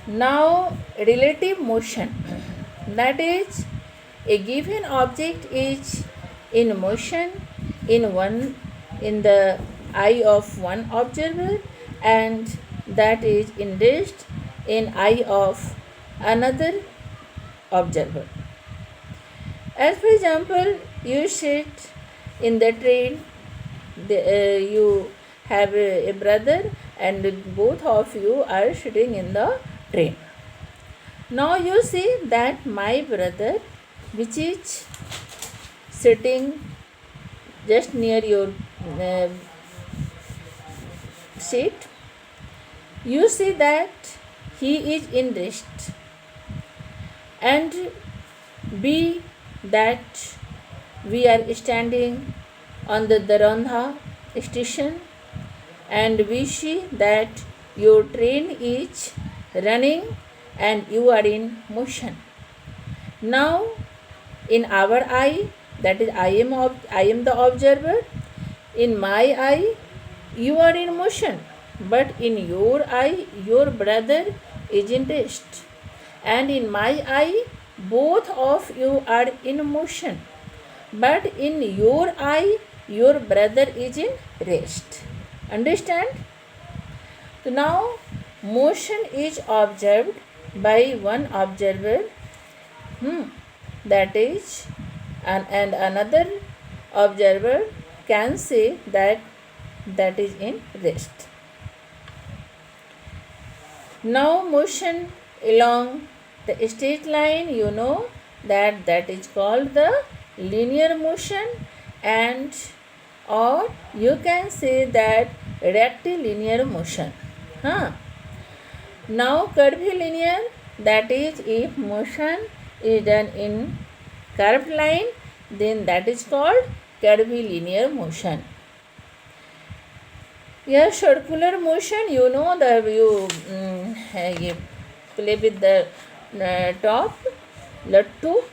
Now, relative motion, that is, a given object is in motion in the eye of one observer, and that is in rest in eye of another observer. As for example, you sit in the train, you have a brother, and both of you are sitting in the train. Now you see that my brother, which is sitting just near your uh, seat, you see that he is in rest, and B, that we are standing on the Darandha station, and we see that your train is running and you are in motion. Now, in our eye, that is, I am the observer. In my eye, you are in motion, but in your eye, your brother is in rest, and in my eye, both of you are in motion, but in your eye, your brother is in rest. Understand? So now, motion is observed by one observer, that is, and another observer can say that is in rest. Now, motion along the straight line, you know that is called the linear motion, and or you can say that rectilinear motion. Now, curvilinear, that is, if motion is done in curved line, then that is called curvilinear motion. Yeah, circular motion, you know, you play with the top lattu,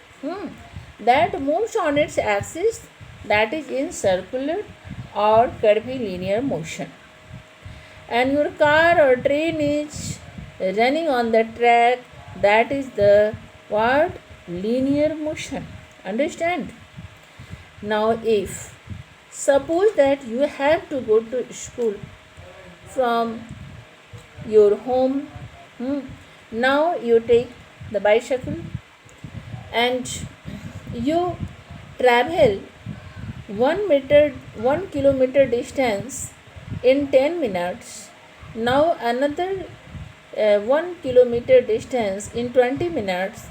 that moves on its axis, that is in circular or curvilinear motion. And your car or train is running on the track, that is the what? Linear motion. Understand? Now, if suppose that you have to go to school from your home, now you take the bicycle and you travel 1 kilometer distance in 10 minutes. Now another 1 kilometer distance in 20 minutes.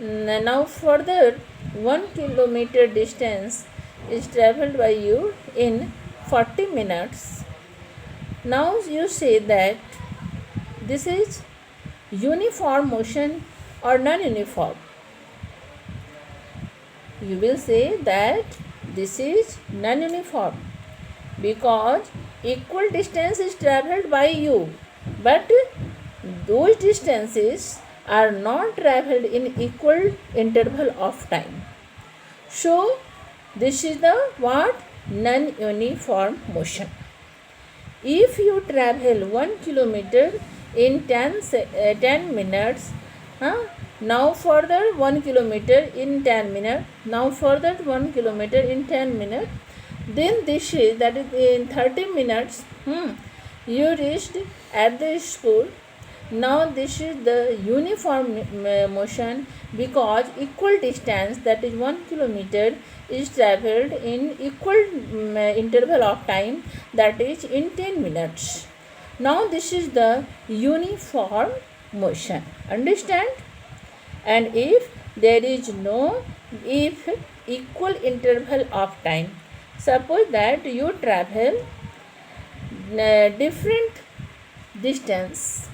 Now further 1 kilometer distance is travelled by you in 40 minutes. Now you say that this is uniform motion or non-uniform. You will say that this is non-uniform because equal distance is travelled by you, but those distances are not travelled in equal interval of time. So this is the what? Non-uniform motion. If you travel 1 kilometer in 10 minutes, now further 1 kilometer in 10 minutes, now further 1 kilometer in 10 minutes, then this is, that is in 30 minutes, you reached at the school. Now this is the uniform motion because equal distance, that is 1 kilometer, is travelled in equal interval of time, that is in 10 minutes. Now this is the uniform motion. Understand? And if there is no equal interval of time, suppose that you travel different distance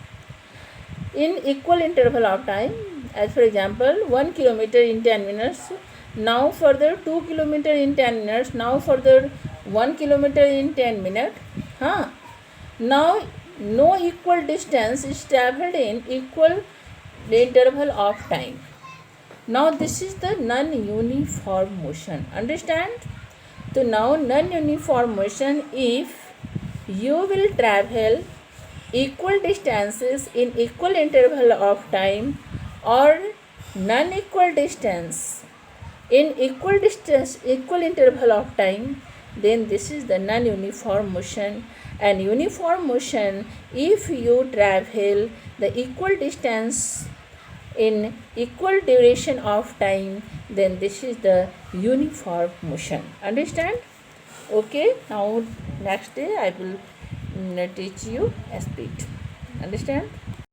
in equal interval of time, as for example 1 kilometer in 10 minutes, now further 2 kilometer in 10 minutes, now further 1 kilometer in 10 minutes, now no equal distance is travelled in equal interval of time. Now this is the non-uniform motion. Understand? So now non-uniform motion, if you will travel equal distances in equal interval of time or non-equal distance in equal interval of time, then this is the non-uniform motion. And uniform motion, if you travel the equal distance in equal duration of time, then this is the uniform motion. Understand? Okay, now next day I will teach you speed. Understand?